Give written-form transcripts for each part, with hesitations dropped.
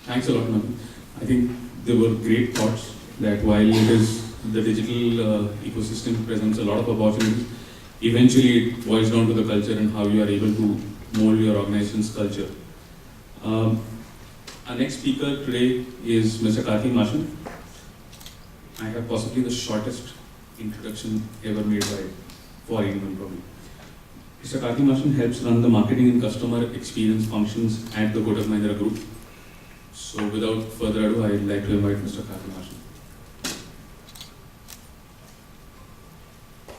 Thanks a lot, Manu. I think there were great thoughts that while it is the digital ecosystem presents a lot of opportunities, eventually it boils down to the culture and how you are able to mold your organization's culture. Um, our next speaker today is Mr. Karthi Mashan. I have possibly the shortest introduction ever made for anyone probably. Mr. Karthi Mashan helps run the marketing and customer experience functions at the Kotak Mahindra Group. So without further ado, I'd like to invite Mr. Karthi Mashan.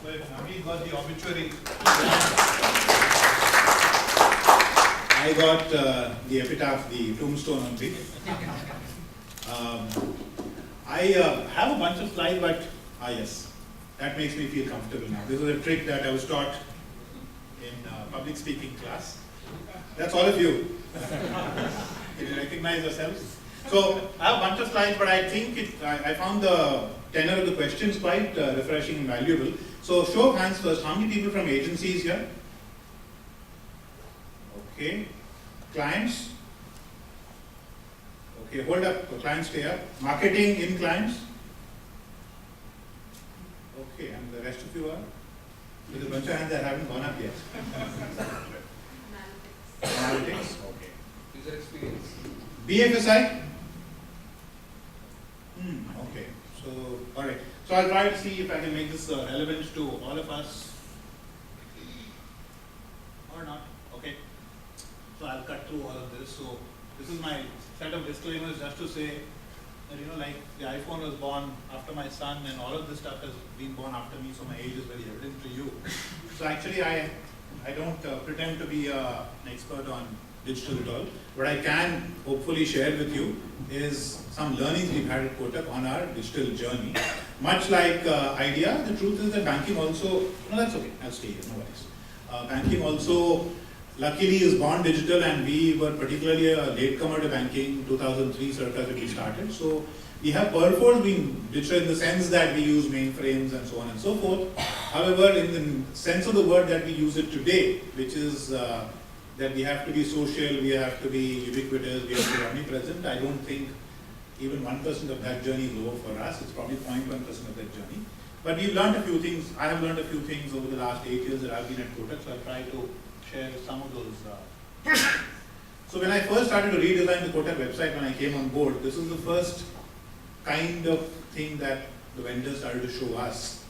Well, Naveen got the obituary. I got the epitaph, the tombstone on me. I have a bunch of slides, but yes, that makes me feel comfortable now. This is a trick that I was taught in public speaking class. That's all of you. Can you recognize yourselves? So I have a bunch of slides, but I think I found the tenor of the questions quite refreshing and valuable. So show of hands first. How many people from agencies here? Okay. Clients? Okay, hold up. Clients stay up. Marketing in clients? Okay, and the rest of you are? There's a bunch of hands that haven't gone up yet. Analytics? Okay. User experience. BFSI? Okay, so, alright. So I'll try to see if I can make this relevant to all of us. Or not, okay. So I'll cut through all of this. So this is my set of disclaimers just to say that, you know, like the iPhone was born after my son and all of this stuff has been born after me, so my age is very evident to you. So actually I don't pretend to be an expert on digital at all. What I can hopefully share with you is some learnings we've had at Kotak on our digital journey. Much like Idea, the truth is that banking also, no, that's okay, I'll stay here, no worries. Banking also, luckily, is born digital, and we were particularly a latecomer to banking, 2003 circa that we started. So we have perforce been digital in the sense that we use mainframes and so on and so forth. However, in the sense of the word that we use it today, which is that we have to be social, we have to be ubiquitous, we have to be omnipresent, I don't think even 1% of that journey is over for us. It's probably 0.1% of that journey. But we've learned a few things. I have learned a few things over the last 8 years that I've been at Kotak, so I'll try to share some of those. So when I first started to redesign the Kotak website when I came on board, this is the first kind of thing that the vendors started to show us.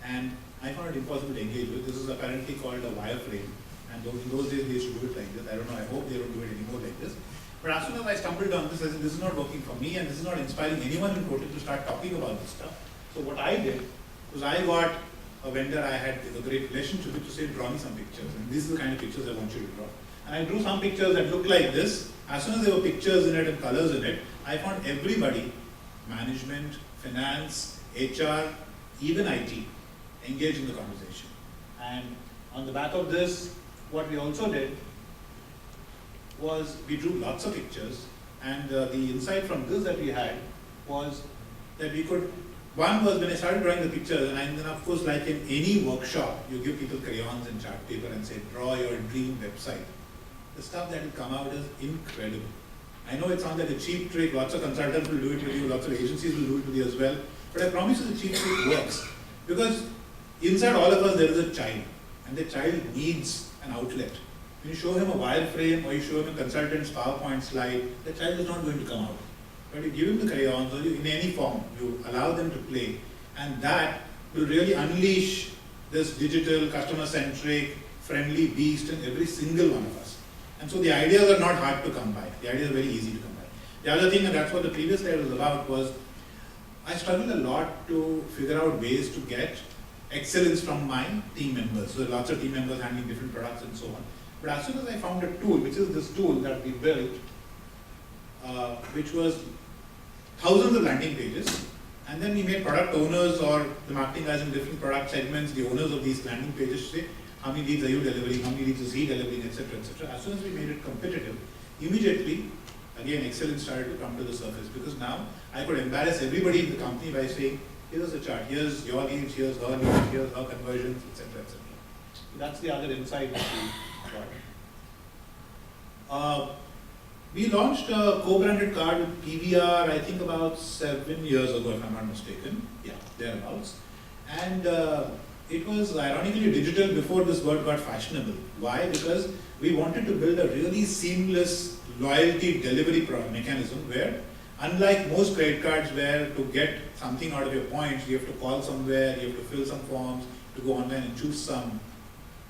And I found it impossible to engage with. This is apparently called a wireframe. And in those days they used to do it like this. I don't know, I hope they don't do it anymore like this. But as soon as I stumbled on this, I said, this is not working for me and this is not inspiring anyone in Kotak to start talking about this stuff. So what I did was I got a vendor I had a great relationship with to say, draw me some pictures. And these are the kind of pictures I want you to draw. And I drew some pictures that looked like this. As soon as there were pictures in it and colors in it, I found everybody, management, finance, HR, even IT, engaged in the conversation. And on the back of this, what we also did was we drew lots of pictures, and the insight from this that we had was that we could, one was when I started drawing the pictures, and then of course like in any workshop, you give people crayons and chart paper and say, draw your dream website. The stuff that will come out is incredible. I know it sounds like a cheap trick, lots of consultants will do it with you, lots of agencies will do it with you as well, but I promise you the cheap trick works. Because inside all of us there is a child, and the child needs an outlet. When you show him a wireframe or you show him a consultant's PowerPoint slide, the child is not going to come out. But you give him the crayons, or you, in any form, you allow them to play, and that will really unleash this digital, customer-centric, friendly beast in every single one of us. And so the ideas are not hard to come by. The ideas are very easy to come by. The other thing, and that's what the previous slide was about, was I struggled a lot to figure out ways to get excellence from my team members. So lots of team members handling different products and so on. But as soon as I found a tool, which is this tool that we built, which was thousands of landing pages, and then we made product owners or the marketing guys in different product segments, the owners of these landing pages, say, how many leads are you delivering, how many leads is he delivering, etc., etc. As soon as we made it competitive, immediately, again, excellence started to come to the surface, because now I could embarrass everybody in the company by saying, here's the chart, here's your leads, here's her leads, here's her conversions, etc., etc. So that's the other insight that we got. We launched a co-branded card with PVR, I think about 7 years ago, if I'm not mistaken. Yeah, thereabouts. And it was ironically digital before this word got fashionable. Why? Because we wanted to build a really seamless loyalty delivery mechanism where, unlike most credit cards where to get something out of your points, you have to call somewhere, you have to fill some forms, to go online and choose some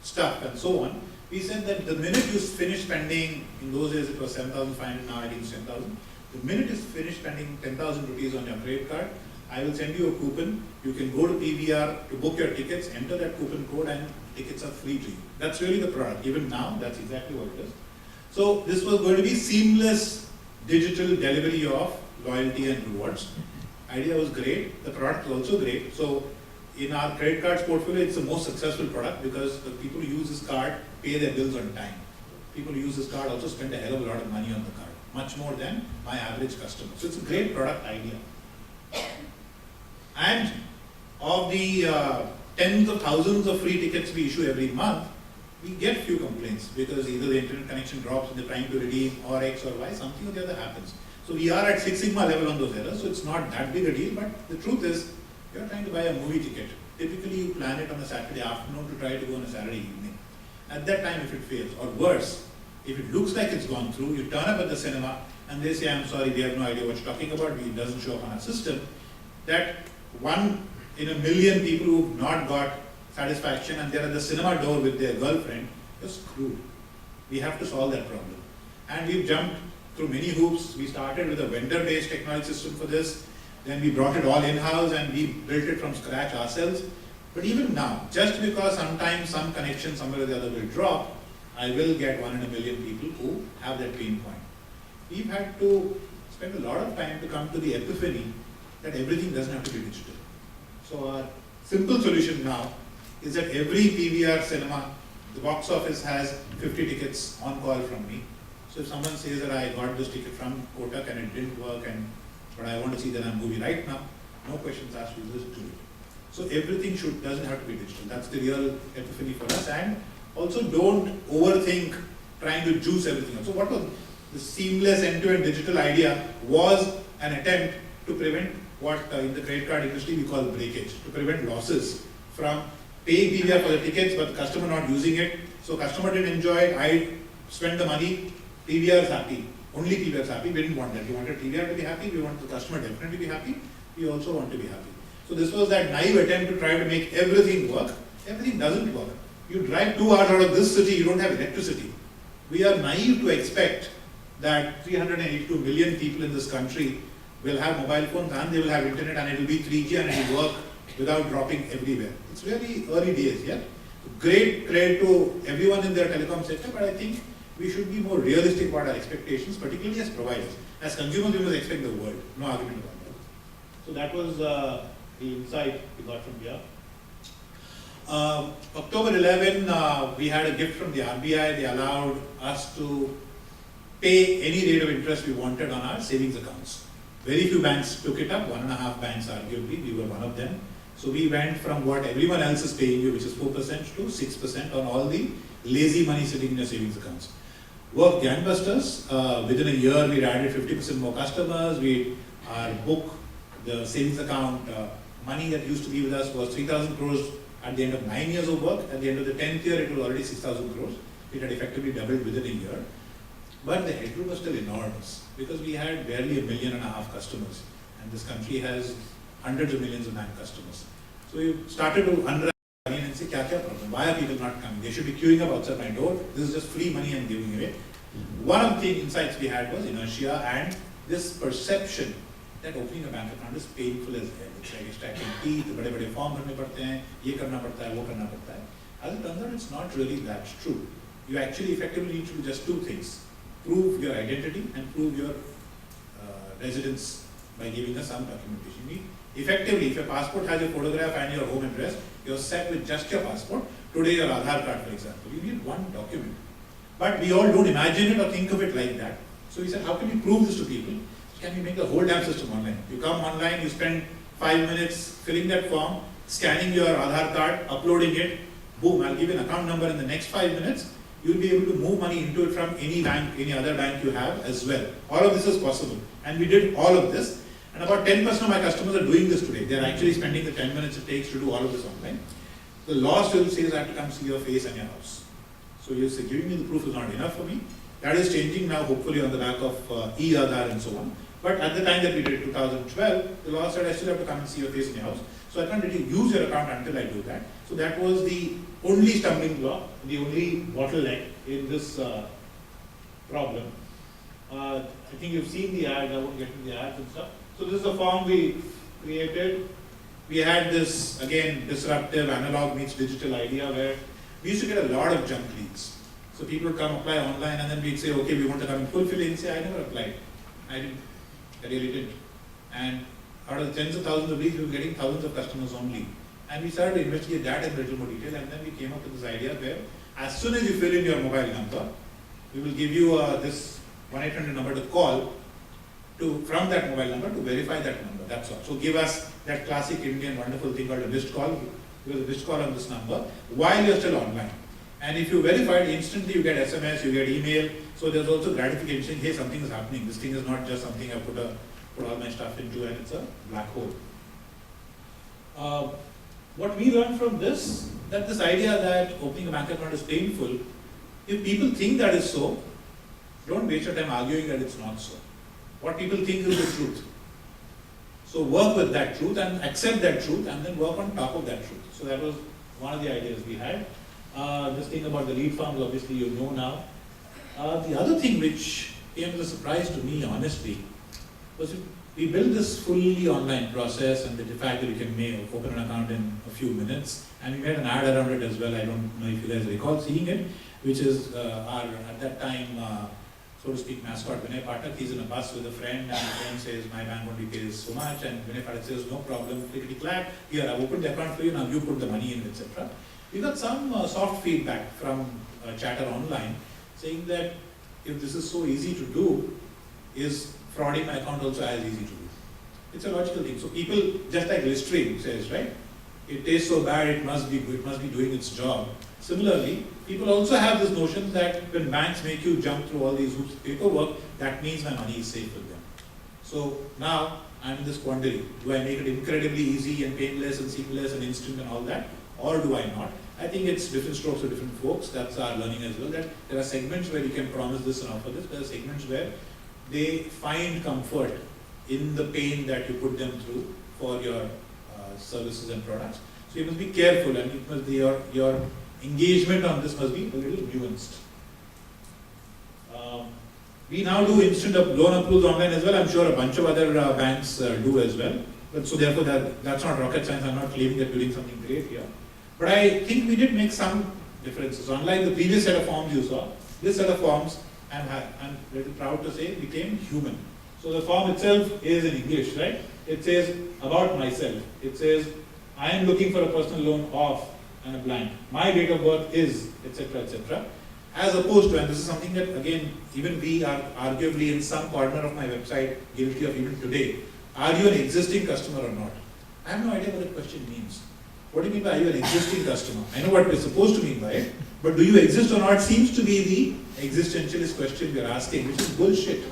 stuff and so on. We said that the minute you finish spending, in those days it was 7,500, now I think it's 10,000. The minute you finish spending 10,000 rupees on your credit card, I will send you a coupon. You can go to PVR to book your tickets, enter that coupon code, and tickets are free to you. That's really the product. Even now, that's exactly what it is. So this was going to be seamless digital delivery of loyalty and rewards. Idea was great. The product was also great. So in our credit cards portfolio, it's the most successful product because the people who use this card pay their bills on time. People who use this card also spend a hell of a lot of money on the card, much more than my average customer. So it's a great product idea. And of the tens of thousands of free tickets we issue every month, we get few complaints because either the internet connection drops and they're trying to redeem or X or Y, something or the other happens. So we are at Six Sigma level on those errors, so it's not that big a deal, but the truth is, you're trying to buy a movie ticket. Typically you plan it on a Saturday afternoon to try to go on a Saturday evening. At that time if it fails, or worse, if it looks like it's gone through, you turn up at the cinema and they say, I'm sorry, we have no idea what you're talking about, it doesn't show up on our system, that 1 in a million people who've not got satisfaction and they're at the cinema door with their girlfriend, you're screwed. We have to solve that problem. And we've jumped through many hoops. We started with a vendor-based technology system for this. Then we brought it all in-house and we built it from scratch ourselves. But even now, just because sometimes some connection somewhere or the other will drop, I will get 1 in a million people who have that pain point. We've had to spend a lot of time to come to the epiphany that everything doesn't have to be digital. So our simple solution now is that every PVR cinema, the box office has 50 tickets on call from me. So if someone says that I got this ticket from Kotak and it didn't work, but I want to see that movie right now, no questions asked, you just do it. So everything doesn't have to be digital. That's the real epiphany for us. And also don't overthink trying to juice everything up. So what was the seamless end-to-end digital idea was an attempt to prevent what in the credit card industry we call breakage, to prevent losses from paying PVR for the tickets but the customer not using it. So customer didn't enjoy it, I spent the money, PVR is happy. Only PVR is happy. We didn't want that. We wanted PVR to be happy, we wanted the customer definitely to be happy, we also want to be happy. So this was that naive attempt to try to make everything work. Everything doesn't work. You drive 2 hours out of this city, you don't have electricity. We are naive to expect that 382 million people in this country will have mobile phones and they will have internet and it will be 3G and it will work without dropping everywhere. It's really early days, yeah? Great credit to everyone in the telecom sector, but I think we should be more realistic about our expectations, particularly as providers. As consumers, we must expect the world. No argument about that. So that was the insight we got from here. October 11, we had a gift from the RBI. They allowed us to pay any rate of interest we wanted on our savings accounts. Very few banks took it up, 1.5 banks arguably, we were one of them. So we went from what everyone else is paying you, which is 4% to 6% on all the lazy money sitting in your savings accounts. Worked gangbusters. Within a year, we added 50% more customers. Our book, the savings account, money that used to be with us was 3,000 crores at the end of 9 years of work. At the end of the 10th year, it was already 6,000 crores. It had effectively doubled within a year. But the headroom was still enormous because we had barely 1.5 million customers. And this country has hundreds of millions of bank customers. So we started to unravel and say, kya problem? Why are people not coming? They should be queuing up outside my door. This is just free money I'm giving away. One of the insights we had was inertia and this perception that opening a bank account is painful as hell. It's like extracting teeth, bade form bharne padte hain, ye karna padta hai, wo karna padta hai. As it turns out, it's not really that true. You actually effectively need to do just 2 things. Prove your identity and prove your residence by giving us some documentation. You need effectively, if your passport has your photograph and your home address, you're set with just your passport. Today your Aadhaar card, for example. You need one document. But we all don't imagine it or think of it like that. So we said, how can we prove this to people? Can we make the whole damn system online? You come online, you spend 5 minutes filling that form, scanning your Aadhaar card, uploading it, boom, I'll give you an account number in the next 5 minutes. you'll be able to move money into it from any bank, any other bank you have as well. All of this is possible. And we did all of this. And about 10% of my customers are doing this today. They're actually spending the 10 minutes it takes to do all of this online. The law still says I have to come see your face and your house. So you say, giving me the proof is not enough for me. That is changing now, hopefully on the back of e-Aadhaar and so on. But at the time that we did 2012, the law said I still have to come and see your face in your house. So I can't really use your account until I do that. So that was the only stumbling block, the only bottleneck in this problem. I think you've seen the ad, I won't get into the ads and stuff. So this is the form we created. We had this, again, disruptive analog meets digital idea where we used to get a lot of junk leads. So people would come apply online and then we'd say, okay, we want to come and fulfill it, and say, I never applied. I didn't. I really didn't. And out of the tens of thousands of leads, we were getting thousands of customers only. And we started to investigate that in a little more detail, and then we came up with this idea where as soon as you fill in your mobile number, we will give you this 1-800 number to call from that mobile number to verify that number. That's all. So give us that classic Indian wonderful thing called a missed call. Give us a missed call on this number while you're still online. And if you verify it, instantly you get SMS, you get email. So there's also gratification. Hey, something is happening. This thing is not just something I put all my stuff into and it's a black hole. What we learned from this, that this idea that opening a bank account is painful, if people think that is so, don't waste your time arguing that it's not so. What people think is the truth. So work with that truth and accept that truth and then work on top of that truth. So that was one of the ideas we had. This thing about the lead farms, obviously you know now. The other thing which came as a surprise to me, honestly, was we built this fully online process and the fact that you can open an account in a few minutes. And we made an ad around it as well. I don't know if you guys recall seeing it, which is our, at that time, so to speak, mascot, Vinay Pathak. He's in a bus with a friend and the friend says, my bank only pays so much. And Vinay Pathak says, no problem, clickety clack. Here, I've opened the account for you, now you put the money in, etc. We got some soft feedback from chatter online saying that if this is so easy to do, is frauding my account also as easy to do? It's a logical thing. So people, just like Listerine says, right? It tastes so bad, it must be doing its job. Similarly, people also have this notion that when banks make you jump through all these hoops of paperwork, that means my money is safe with them. So now I'm in this quandary. Do I make it incredibly easy and painless and seamless and instant and all that? Or do I not? I think it's different strokes for different folks. That's our learning as well, that there are segments where you can promise this and offer this. There are segments where they find comfort in the pain that you put them through for your services and products. So you must be careful, and it must be your engagement on this must be a little nuanced. We now do instant loan approvals online as well. I'm sure a bunch of other banks do as well. But so therefore that's not rocket science. I'm not claiming that we're doing something great here. But I think we did make some differences. Unlike the previous set of forms you saw, this set of forms, I'm very proud to say, became human. So the form itself is in English, right? It says about myself. It says I am looking for a personal loan of and a blank. My date of birth is, etc., etc. As opposed to, and this is something that again, even we are arguably in some corner of my website guilty of even today. Are you an existing customer or not? I have no idea what the question means. What do you mean by are you an existing customer? I know what we're supposed to mean by it, but do you exist or not seems to be the existentialist question we're asking, which is bullshit.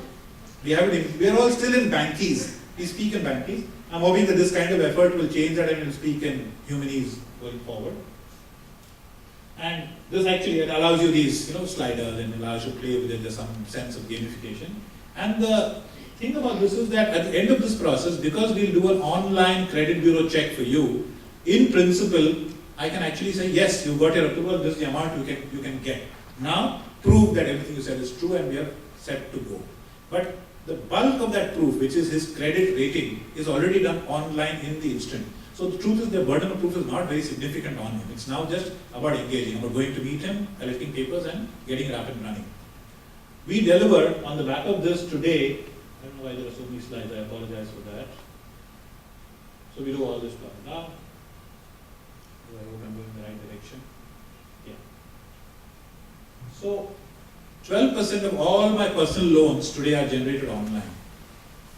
We're all still in Bankese. We speak in Bankese. I'm hoping that this kind of effort will change that and we'll speak in Humanese going forward. And this actually, it allows you these, sliders and allows you to play with it. There's some sense of gamification. And the thing about this is that at the end of this process, because we'll do an online credit bureau check for you, in principle, I can actually say, yes, you got your approval, this is the amount you can get. Now, prove that everything you said is true and we are set to go. But the bulk of that proof, which is his credit rating, is already done online in the instant. So the truth is the burden of proof is not very significant on him. It's now just about engaging, about going to meet him, collecting papers and getting it up and running. We delivered on the back of this today. I don't know why there are so many slides, I apologize for that. So we do all this stuff now. I hope I'm going in the right direction. Yeah. So 12% of all my personal loans today are generated online.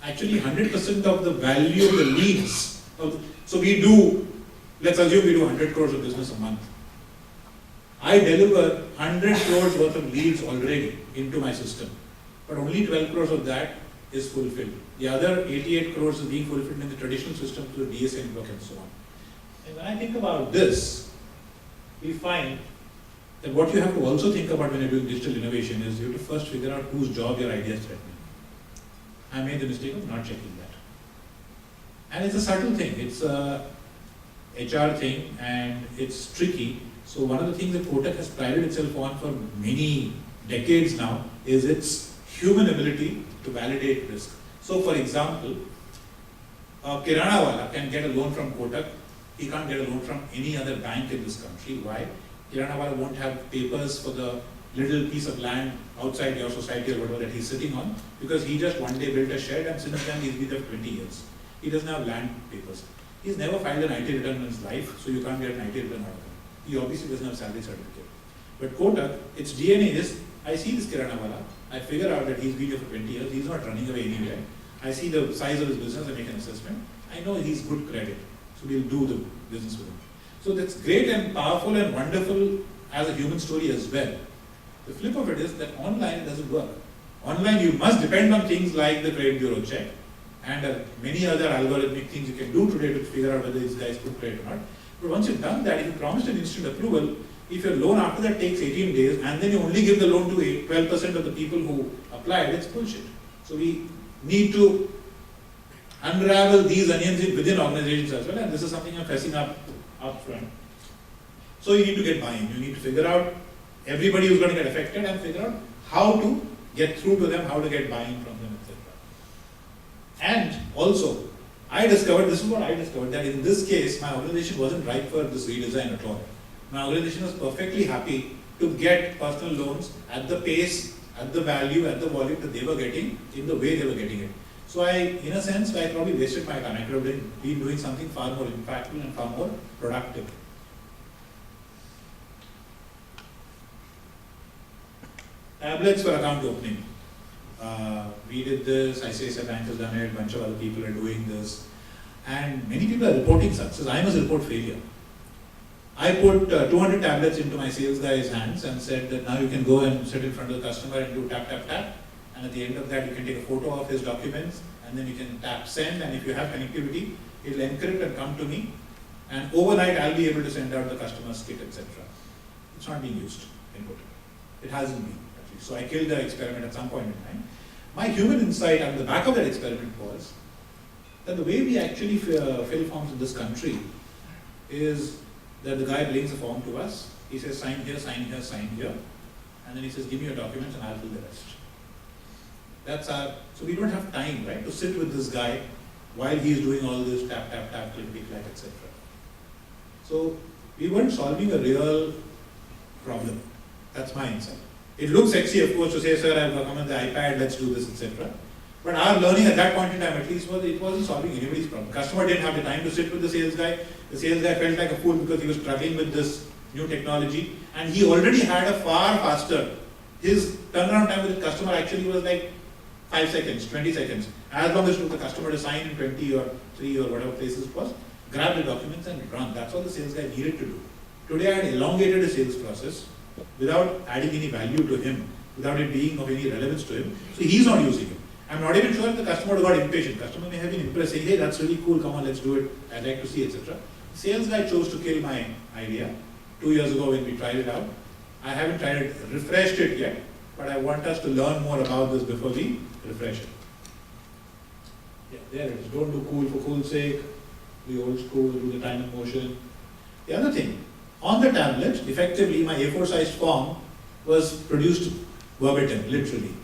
Actually 100% of the value of the leads. So we do, let's assume we do 100 crores of business a month. I deliver 100 crores worth of leads already into my system, but only 12 crores of that is fulfilled. The other 88 crores is being fulfilled in the traditional system through the DSA network and so on. And when I think about this, we find that what you have to also think about when you're doing digital innovation is you have to first figure out whose job your idea is threatening. I made the mistake of not checking that. And it's a subtle thing, it's a HR thing and it's tricky. So one of the things that Kotak has prided itself on for many decades now is its human ability to validate risk. So for example, a Kirana wala can get a loan from Kotak, he can't get a loan from any other bank in this country. Why? Kirana wala won't have papers for the little piece of land outside your society or whatever that he's sitting on, because he just one day built a shed and since then he's been there 20 years. He doesn't have land papers. He's never filed an IT return in his life, so you can't get an IT return out of him. He obviously doesn't have salary certificate. But Kotak, its DNA is, I see this Kirana wala, I figure out that he's been here for 20 years, he's not running away anywhere. I see the size of his business, I make an assessment. I know he's good credit, so we'll do the business with him. So that's great and powerful and wonderful as a human story as well. The flip of it is that online it doesn't work. Online you must depend on things like the credit bureau check and many other algorithmic things you can do today to figure out whether these guys put credit or not. But once you've done that, if you promised an instant approval, if your loan after that takes 18 days and then you only give the loan to 12% of the people who applied, it's bullshit. So we need to unravel these onions within organizations as well, and this is something I'm pressing up front. So you need to get buy-in. You need to figure out everybody who's going to get affected and figure out how to get through to them, how to get buy-in from them, etc. And also, this is what I discovered, that in this case, my organization wasn't ripe for this redesign at all. My organization was perfectly happy to get personal loans at the pace, at the value, at the volume that they were getting, in the way they were getting it. So in a sense, I probably wasted my time. I could have been doing something far more impactful and far more productive. Tablets for account opening. We did this, ICICI Bank has done it, a bunch of other people are doing this. And many people are reporting success. I must report failure. I put 200 tablets into my sales guy's hands and said that now you can go and sit in front of the customer and do tap, tap, tap. And at the end of that, you can take a photo of his documents and then you can tap send. And if you have connectivity, it will encrypt and come to me. And overnight, I'll be able to send out the customer's kit, etc. It's not being used in Kotak. It hasn't been, at least. So I killed the experiment at some point in time. My human insight on the back of that experiment was that the way we actually fill forms in this country is that the guy brings a form to us. He says, sign here, sign here, sign here. And then he says, give me your documents and I'll fill the rest. So we don't have time, right, to sit with this guy while he's doing all this tap, tap, tap, click, click, click, etc. So we weren't solving a real problem. That's my insight. It looks sexy, of course, to say, sir, I've come on the iPad, let's do this, etc. But our learning at that point in time, at least, was it wasn't solving anybody's problem. Customer didn't have the time to sit with the sales guy. The sales guy felt like a fool because he was struggling with this new technology, and he already had a far faster. His turnaround time with the customer actually was like 5 seconds, 20 seconds. As long as it took the customer to sign in 20 or 3 or whatever places it was, grab the documents and run. That's all the sales guy needed to do. Today I had elongated the sales process without adding any value to him, without it being of any relevance to him. So he's not using it. I'm not even sure if the customer got impatient. Customer may have been impressed, saying, hey, that's really cool, come on, let's do it, I'd like to see, etc. Sales guy chose to kill my idea 2 years ago when we tried it out. I haven't tried it, refreshed it yet, but I want us to learn more about this before we refresh it. Yeah, there it is. Don't do cool for cool's sake, the old school, do the time and motion. The other thing, on the tablet, effectively, my A4 sized form was produced verbatim, literally.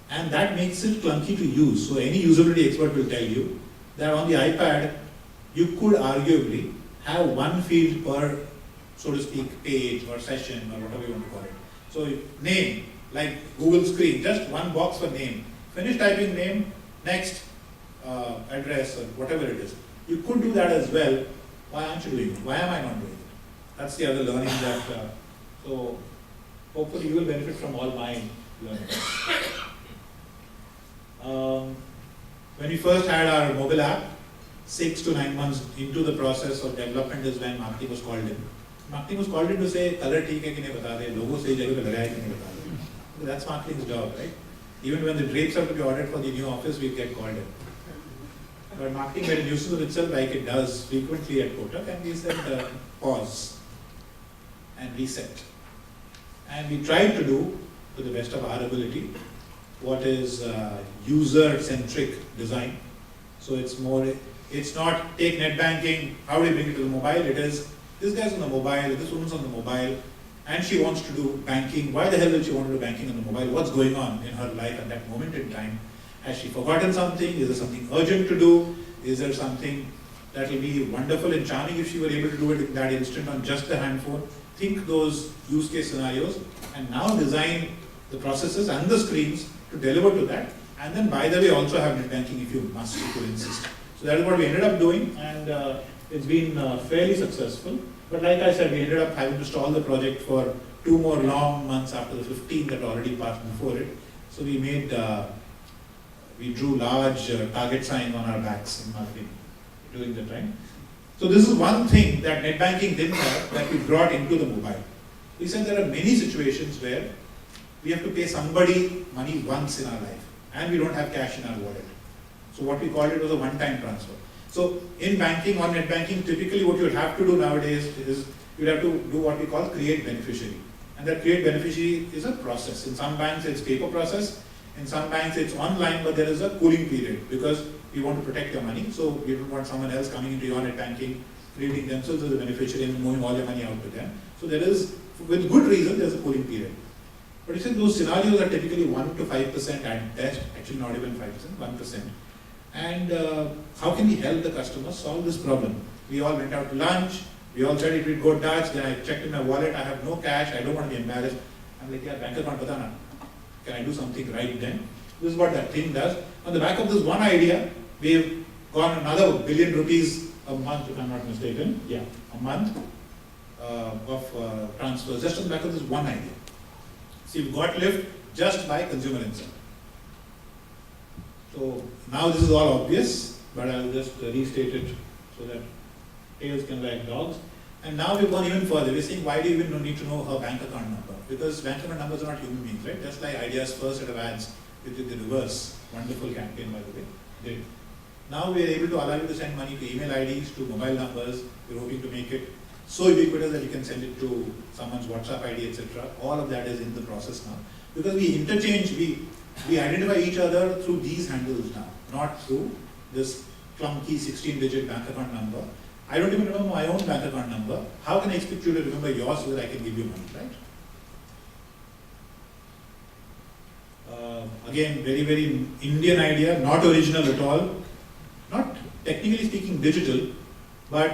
And that makes it clunky to use. So any usability expert will tell you that on the iPad, you could arguably have one field per, so to speak, page or session or whatever you want to call it. So name, like Google screen, just one box for name. Finish typing name, next address or whatever it is. You could do that as well. Why aren't you doing it? Why am I not doing it? That's the other learning that, so hopefully you will benefit from all my learning. When we first had our mobile app, 6 to 9 months into the process of development is when marketing was called in. Marketing was called in to say, color ठीक है कि नहीं बता दे, logo सही जगह पे लगाया कि नहीं बता दे. That's marketing's job, right? Even when the drapes have to be ordered for the new office, we get called in. But marketing, when it uses of itself like it does frequently at Kotak, and we said pause and reset. And we tried to do, to the best of our ability, what is user-centric design. So it's not take net banking, how do you bring it to the mobile? It is, this guy's on the mobile, this woman's on the mobile, and she wants to do banking. Why the hell will she want to do banking on the mobile? What's going on in her life at that moment in time? Has she forgotten something? Is there something urgent to do? Is there something that will be wonderful and charming if she were able to do it in that instant on just the handphone? Think those use case scenarios and now design the processes and the screens to deliver to that. And then, by the way, also have net banking if you must, if you insist. So that is what we ended up doing, and it's been fairly successful. But like I said, we ended up having to stall the project for 2 more long months after the 15 that already passed before it. So we made, we drew large target signs on our backs in marketing during the time. So this is one thing that net banking didn't have that we brought into the mobile. We said there are many situations where we have to pay somebody money once in our life and we don't have cash in our wallet. So what we called it was a one-time transfer. So in banking or net banking, typically what you would have to do nowadays is you would have to do what we call create beneficiary. And that create beneficiary is a process. In some banks it's paper process, in some banks it's online, but there is a cooling period because we want to protect your money. So we don't want someone else coming into your net banking, creating themselves as a beneficiary and moving all your money out to them. So there is, with good reason, there's a cooling period. But you said those scenarios are typically 1 to 5% at best, actually not even 5%, 1%. And how can we help the customer solve this problem? We all went out to lunch, we all said it would go Dutch, then I checked in my wallet, I have no cash, I don't want to be embarrassed. I'm like, yeah, bank account pata na. Can I do something right then? This is what that thing does. On the back of this one idea, we've gone another ₹1 billion a month, if I'm not mistaken. Yeah, a month of transfers, just on the back of this one idea. So you've got lift just by consumer insight. So now this is all obvious, but I'll just restate it so that tails can wag dogs. And now we've gone even further. We're saying, why do you even need to know her bank account number? Because bank account numbers are not human beings, right? Just like Idea's first set of ads, we did the reverse. Wonderful campaign, by the way. Did. Now we are able to allow you to send money to email IDs, to mobile numbers. We're hoping to make it so ubiquitous that you can send it to someone's WhatsApp ID, etc. All of that is in the process now. Because we interchange, we identify each other through these handles now, not through this clunky 16-digit bank account number. I don't even remember my own bank account number. How can I expect you to remember yours so that I can give you money, right? Again, very, very Indian idea, not original at all. Not technically speaking digital, but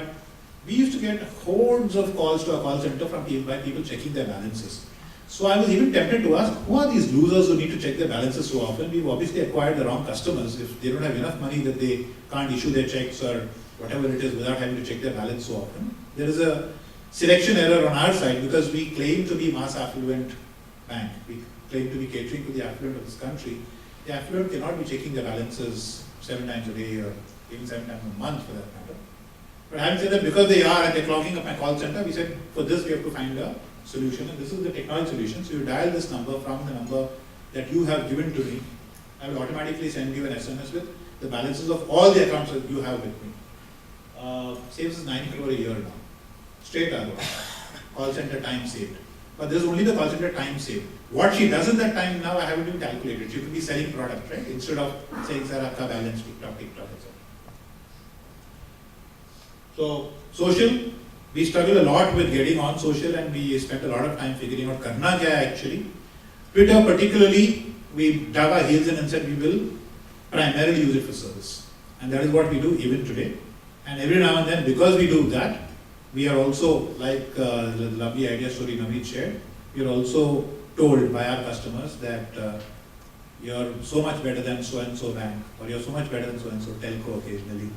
we used to get hordes of calls to our call center from people, by people checking their balances. So I was even tempted to ask, who are these losers who need to check their balances so often? We've obviously acquired the wrong customers if they don't have enough money that they can't issue their checks or whatever it is without having to check their balance so often. There is a selection error on our side because we claim to be mass affluent bank. We claim to be catering to the affluent of this country. The affluent cannot be checking their balances 7 times a day or even 7 times a month for that matter. But having said that, because they are and they're clogging up my call center, we said for this we have to find a solution, and this is the technology solution. So you dial this number from the number that you have given to me. I will automatically send you an SMS with the balances of all the accounts that you have with me. Saves us 9 crore a year now. Straight out. Call center time saved. But this is only the call center time saved. What she does in that time now, I haven't even calculated. She could be selling product, right? Instead of saying, sir, aapka balance, TikTok, etc. So, social, we struggle a lot with getting on social and we spent a lot of time figuring out karna kya hai actually. Twitter particularly, we dug our heels in and said we will primarily use it for service. And that is what we do even today. And every now and then, because we do that, we are also, like the lovely idea story Naveed shared, we are also told by our customers that you're so much better than so-and-so bank, or you're so much better than so-and-so telco occasionally.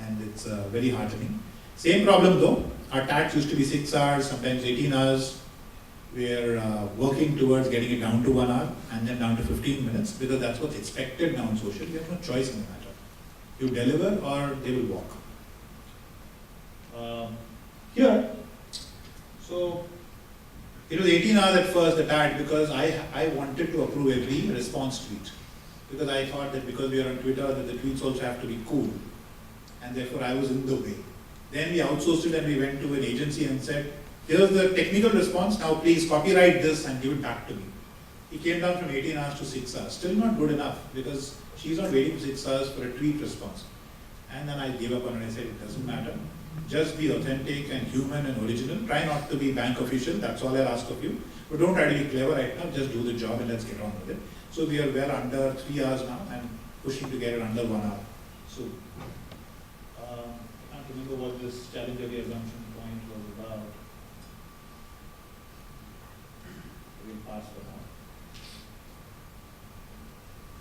And it's very heartening. Same problem though, our tax used to be 6 hours, sometimes 18 hours. We're working towards getting it down to 1 hour and then down to 15 minutes because that's what's expected now on social. You have no choice in the matter. You deliver or they will walk. Here, So it was 18 hours at first, the tag, because I wanted to approve every response tweet. Because I thought that because we are on Twitter, that the tweets also have to be cool. And therefore I was in the way. Then we outsourced it and we went to an agency and said, here's the technical response, now please copyright this and give it back to me. He came down from 18 hours to 6 hours. Still not good enough because she's not waiting for 6 hours for a tweet response. And then I gave up on it and I said, it doesn't matter. Just be authentic and human and original. Try not to be bank official, that's all I'll ask of you. But don't try to be clever right now, just do the job and let's get on with it. So we are well under 3 hours now and pushing to get it under 1 hour. So, I can't remember what this challenge of the assumption point was about. We'll pass for now.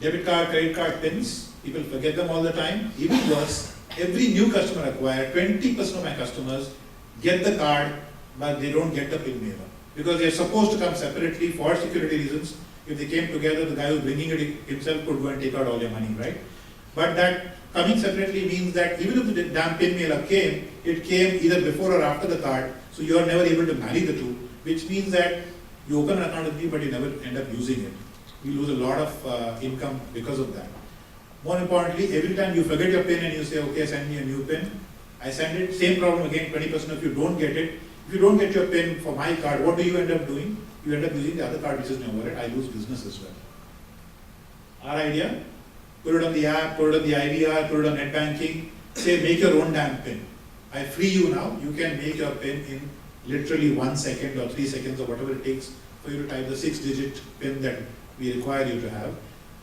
Debit card, credit card pins, people forget them all the time. Even worse, every new customer acquired, 20% of my customers get the card, but they don't get the pin waiver. Because they're supposed to come separately for security reasons. If they came together, the guy who's bringing it himself could go and take out all your money, right? But that coming separately means that even if the damn pin mailer came, it came either before or after the card, so you are never able to marry the two, which means that you open an account with me, but you never end up using it. You lose a lot of income because of that. More importantly, every time you forget your PIN and you say, okay, send me a new PIN, I send it, same problem again, 20% of you don't get it. If you don't get your PIN for my card, what do you end up doing? You end up using the other card which is in your wallet. I lose business as well. Our idea, put it on the app, put it on the IVR, put it on net banking, say make your own damn PIN. I free you now, you can make your PIN in literally 1 second or 3 seconds or whatever it takes for you to type the 6-digit PIN that we require you to have.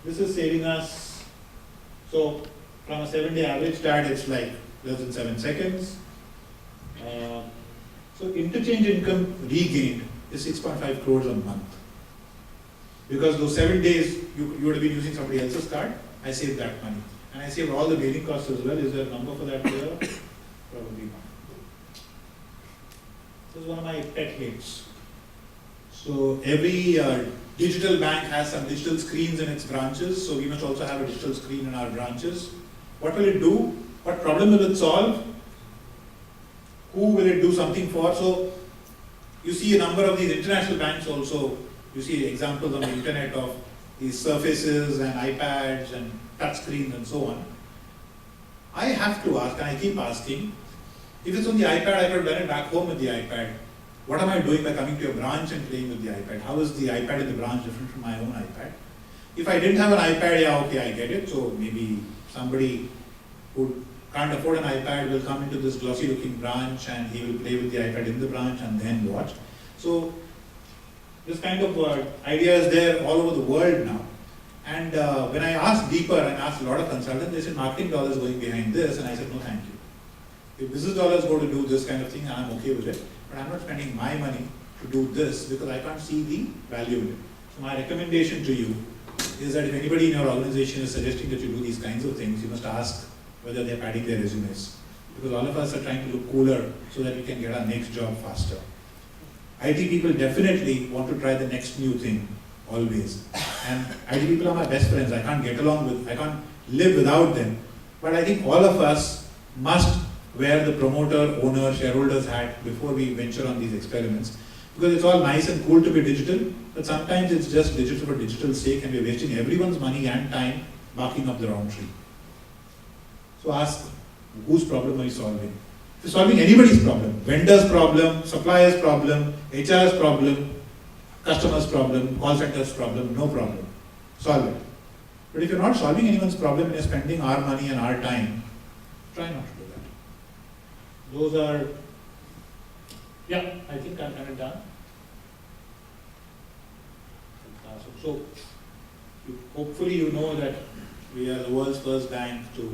This is saving us, so from a 7-day average start, it's like less than 7 seconds. So interchange income regained is 6.5 crores a month. Because those 7 days you would have been using somebody else's card, I saved that money. And I saved all the mailing costs as well. Is there a number for that here? Probably not. This is one of my pet hates. So every digital bank has some digital screens in its branches, so we must also have a digital screen in our branches. What will it do? What problem will it solve? Who will it do something for? So you see a number of these international banks also, you see examples on the internet of these surfaces and iPads and touch screens and so on. I have to ask, and I keep asking, if it's on the iPad, I could have done it back home with the iPad. What am I doing by coming to a branch and playing with the iPad? How is the iPad in the branch different from my own iPad? If I didn't have an iPad, yeah, okay, I get it. So maybe somebody who can't afford an iPad will come into this glossy looking branch and he will play with the iPad in the branch and then watch. So this kind of idea is there all over the world now. And when I asked deeper and asked a lot of consultants, they said marketing dollars going behind this, and I said no thank you. If business dollars go to do this kind of thing, I'm okay with it. But I'm not spending my money to do this because I can't see the value in it. So my recommendation to you is that if anybody in your organization is suggesting that you do these kinds of things, you must ask whether they're padding their resumes. Because all of us are trying to look cooler so that we can get our next job faster. IT people definitely want to try the next new thing, always. And IT people are my best friends. I can't live without them. But I think all of us must wear the promoter, owner, shareholders hat before we venture on these experiments. Because it's all nice and cool to be digital, but sometimes it's just digital for digital's sake and we're wasting everyone's money and time barking up the wrong tree. So ask, whose problem are you solving? If you're solving anybody's problem, vendor's problem, supplier's problem, HR's problem, customer's problem, call center's problem, no problem. Solve it. But if you're not solving anyone's problem and you're spending our money and our time, try not to do that. Those are, yeah, I think I'm kind of done. So, hopefully you know that we are the world's first bank to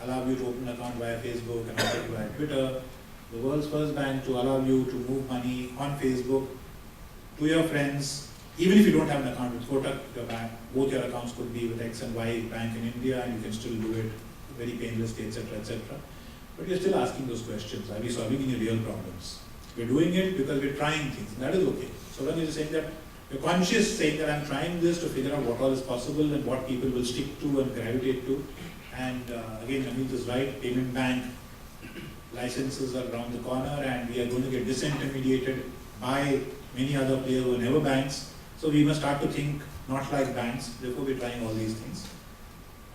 allow you to open an account via Facebook and also via Twitter. The world's first bank to allow you to move money on Facebook to your friends, even if you don't have an account with Kotak, your bank, both your accounts could be with X and Y bank in India and you can still do it very painlessly, etc., etc. But you're still asking those questions. Are we solving any real problems? We're doing it because we're trying things. That is okay. So long as you're saying that, you're conscious saying that I'm trying this to figure out what all is possible and what people will stick to and gravitate to. And again, Amit is right, payment bank licenses are around the corner and we are going to get disintermediated by many other players who were never banks. So we must start to think not like banks, therefore we're trying all these things.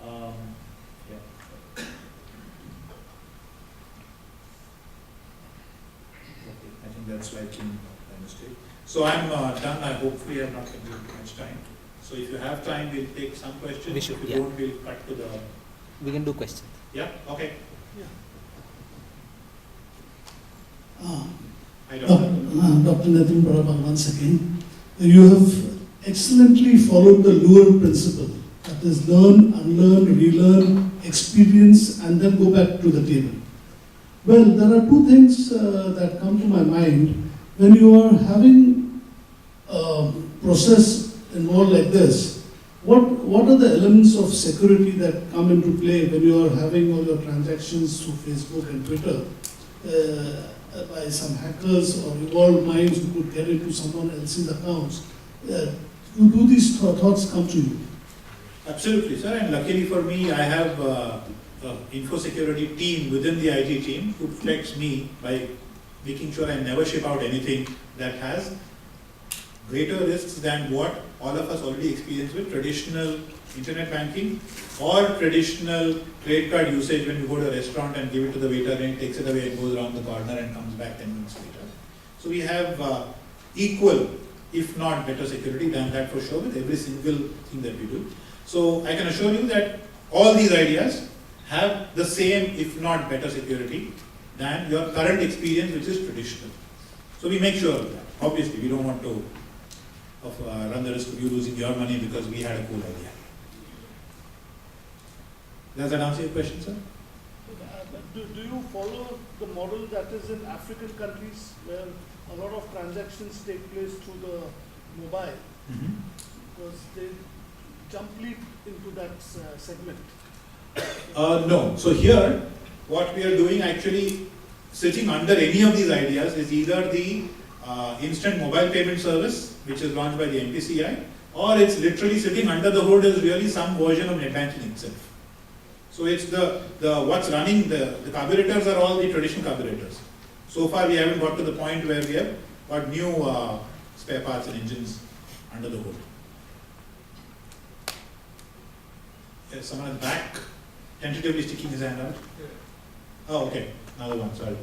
Yeah. Okay, I think that's like in my mistake. So I'm done. I hopefully have not consumed too much time. So if you have time, we'll take some questions. We should, If you yeah. don't, we'll cut to the. We can do questions. Yeah. Okay. I don't know. Dr. Nitin Prabha, once again. You have excellently followed the Lure principle. That is, learn, unlearn, relearn, experience, and then go back to the table. Well, there are two things that come to my mind. When you are having a process involved like this, what are the elements of security that come into play when you are having all your transactions through Facebook and Twitter by some hackers or evolved minds who could get into someone else's accounts? Do these thoughts come to you? Absolutely, sir. And luckily for me, I have an info security team within the IT team who protects me by making sure I never ship out anything that has greater risks than what all of us already experience with traditional internet banking or traditional credit card usage when you go to a restaurant and give it to the waiter and he takes it away and goes around the corner and comes back 10 minutes later. So we have equal, if not better security than that for sure with every single thing that we do. So I can assure you that all these ideas have the same, if not better security than your current experience, which is traditional. So we make sure of that. Obviously, we don't want to run the risk of you losing your money because we had a cool idea. Does that answer your question, sir? Do you follow the model that is in African countries where a lot of transactions take place through the mobile? Because they jump leap into that segment. No. So here, what we are doing actually, sitting under any of these ideas is either the instant mobile payment service, which is launched by the NPCI, or it's literally sitting under the hood is really some version of net banking itself. So it's the what's running, the carburetors are all the traditional carburetors. So far we haven't got to the point where we have got new spare parts and engines under the hood. Yes, someone at the back tentatively sticking his hand out. Oh, okay. Another one, sorry.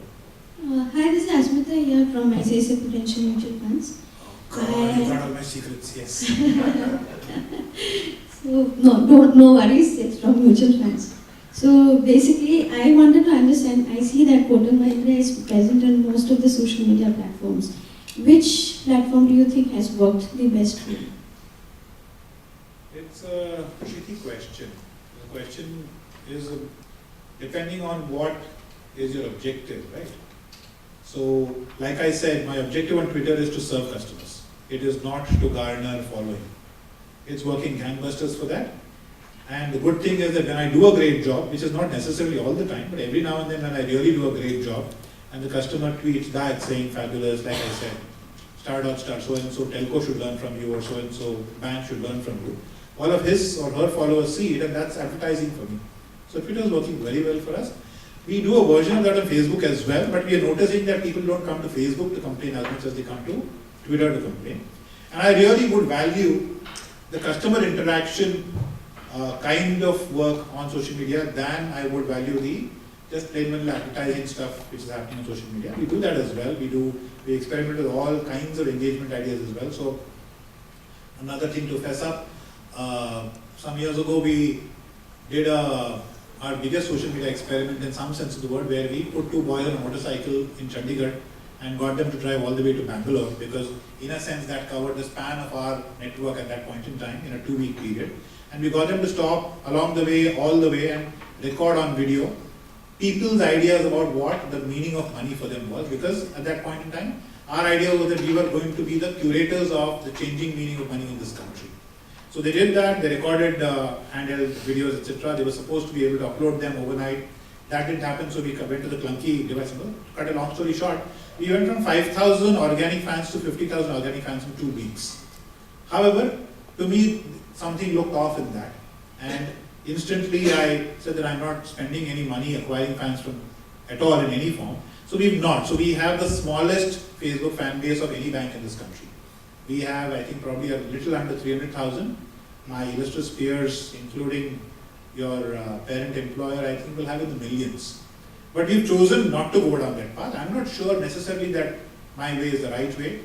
Hi, this is Asmita here from ICICI Prudential Mutual Funds. God, you got all my secrets, yes. So, no worries, it's from mutual funds. So basically, I wanted to understand, I see that Kotak Mahindra is present on most of the social media platforms. Which platform do you think has worked the best for you? It's a tricky question. The question is depending on what is your objective, right? So, like I said, my objective on Twitter is to serve customers. It is not to garner following. It's working gangbusters for that. And the good thing is that when I do a great job, which is not necessarily all the time, but every now and then when I really do a great job, and the customer tweets back saying fabulous, like I said, star, so-and-so telco should learn from you, or so-and-so bank should learn from you. All of his or her followers see it, and that's advertising for me. So Twitter is working very well for us. We do a version of that on Facebook as well, but we are noticing that people don't come to Facebook to complain as much as they come to Twitter to complain. And I really would value the customer interaction kind of work on social media than I would value the just plain vanilla advertising stuff which is happening on social media. We do that as well. We experiment with all kinds of engagement ideas as well. So another thing to fess up, some years ago we did our biggest social media experiment in some sense of the word, where we put two boys on a motorcycle in Chandigarh and got them to drive all the way to Bangalore, because in a sense that covered the span of our network at that point in time in a 2-week period. And we got them to stop along the way, all the way, and record on video people's ideas about what the meaning of money for them was, because at that point in time, our idea was that we were going to be the curators of the changing meaning of money in this country. So they did that, they recorded handheld videos, etc. They were supposed to be able to upload them overnight. That didn't happen, so we went to the clunky device. To cut a long story short, we went from 5,000 organic fans to 50,000 organic fans in 2 weeks. However, to me, something looked off in that. And instantly I said that I'm not spending any money acquiring fans from at all in any form. So we've not. So we have the smallest Facebook fan base of any bank in this country. We have, I think, probably a little under 300,000. My illustrious peers, including your parent employer, I think will have in the millions. But we've chosen not to go down that path. I'm not sure necessarily that my way is the right way.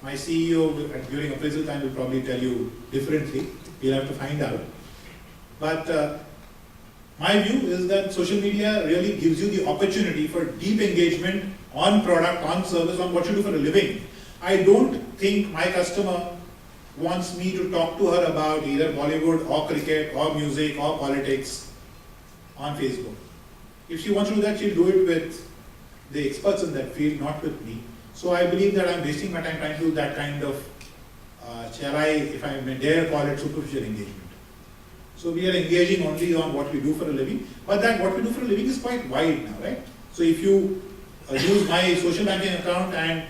My CEO during appraisal time will probably tell you differently. We'll have to find out. But my view is that social media really gives you the opportunity for deep engagement on product, on service, on what you do for a living. I don't think my customer wants me to talk to her about either Bollywood or cricket or music or politics on Facebook. If she wants to do that, she'll do it with the experts in that field, not with me. So I believe that I'm wasting my time trying to do that kind of, shall I, if I may dare call it, superficial engagement. So we are engaging only on what we do for a living, but that what we do for a living is quite wide now, right? So if you use my social banking account and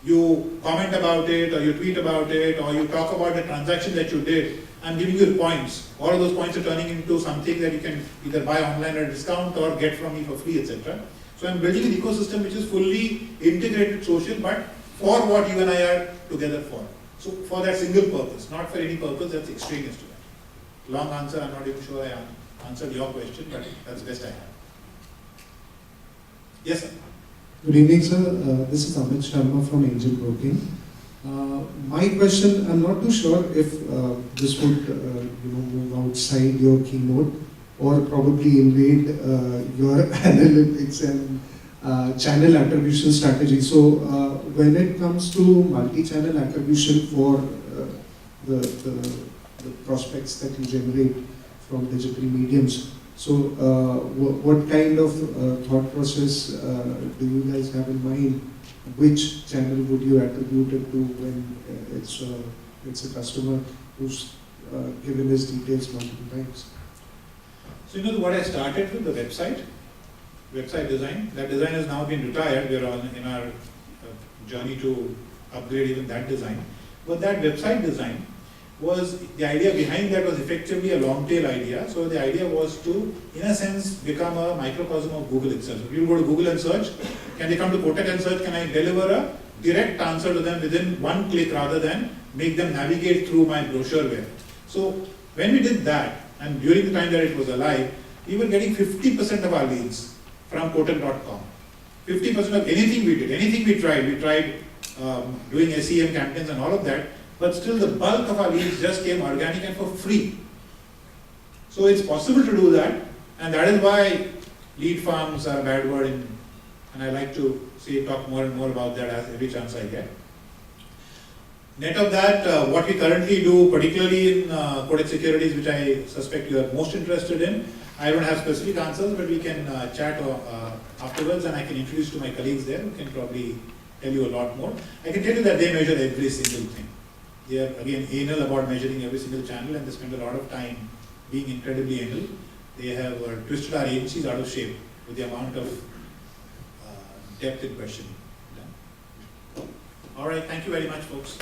you comment about it, or you tweet about it, or you talk about the transaction that you did, I'm giving you points. All of those points are turning into something that you can either buy online at a discount or get from me for free, etc. So I'm building an ecosystem which is fully integrated social, but for what you and I are together for. So for that single purpose, not for any purpose that's extraneous to that. Long answer, I'm not even sure I answered your question, but that's the best I have. Yes, sir. Good evening, sir. This is Amit Sharma from Angel Broking. My question, I'm not too sure if this would move outside your keynote or probably invade your analytics and channel attribution strategy. So when it comes to multi-channel attribution for the prospects that you generate from digital mediums, so what kind of thought process do you guys have in mind? Which channel would you attribute it to when it's a customer who's given his details multiple times? So you know what I started with, the website design. That design has now been retired. We are in our journey to upgrade even that design. But that website design was, the idea behind that was effectively a long tail idea. So the idea was to, in a sense, become a microcosm of Google itself. If you go to Google and search, can they come to Kotak and search, can I deliver a direct answer to them within one click rather than make them navigate through my brochureware. So when we did that, and during the time that it was alive, we were getting 50% of our leads from Kotak.com. 50% of anything we did, anything we tried doing SEM campaigns and all of that, but still the bulk of our leads just came organic and for free. So it's possible to do that, and that is why lead farms are a bad word, and I like to talk more and more about that as every chance I get. Net of that, what we currently do, particularly in Kotak Securities, which I suspect you are most interested in, I don't have specific answers, but we can chat afterwards, and I can introduce you to my colleagues there who can probably tell you a lot more. I can tell you that they measure every single thing. They are again anal about measuring every single channel, and they spend a lot of time being incredibly anal. They have twisted our agencies out of shape with the amount of depth in questioning. All right, thank you very much, folks.